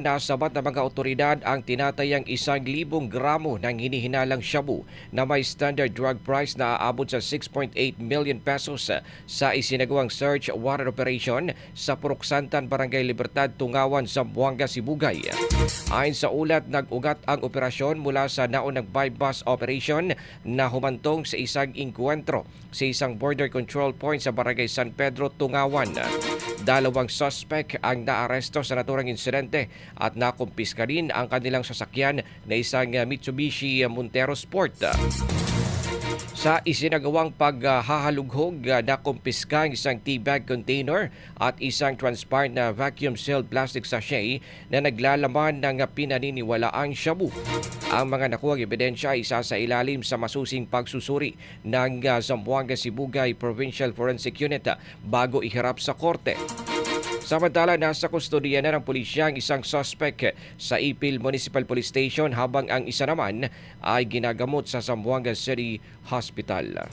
Nasabat ng mga otoridad ang tinatayang 1,000 gramo ng hinihinalang shabu na may standard drug price na aabot sa 6.8 million pesos sa isinagawang search warrant operation sa Purok Santan, Barangay Libertad, Tungawan, Zamboanga, Sibugay. Ayon sa ulat, nag-ugat ang operasyon mula sa naunang bypass operation na humantong sa isang inkwentro sa isang border control point sa Barangay San Pedro, Tungawan. Dalawang suspect ang naaresto sa naturang insidente at nakumpiska rin ang kanilang sasakyan na isang Mitsubishi Montero Sport. Sa isinagawang paghahalughog, nakumpiska ang isang tea bag container at isang transparent na vacuum-sealed plastic sachet na naglalaman ng pinaniniwalaang shabu. Ang mga nakuhang ebidensya ay isa sa ilalim sa masusing pagsusuri ng Zamboanga Sibugay Provincial Forensic Unit bago iharap sa korte. Samantala, nasa kustodiya na ng pulisya ang isang suspect sa Ipil Municipal Police Station habang ang isa naman ay ginagamot sa Zamboanga City Hospital.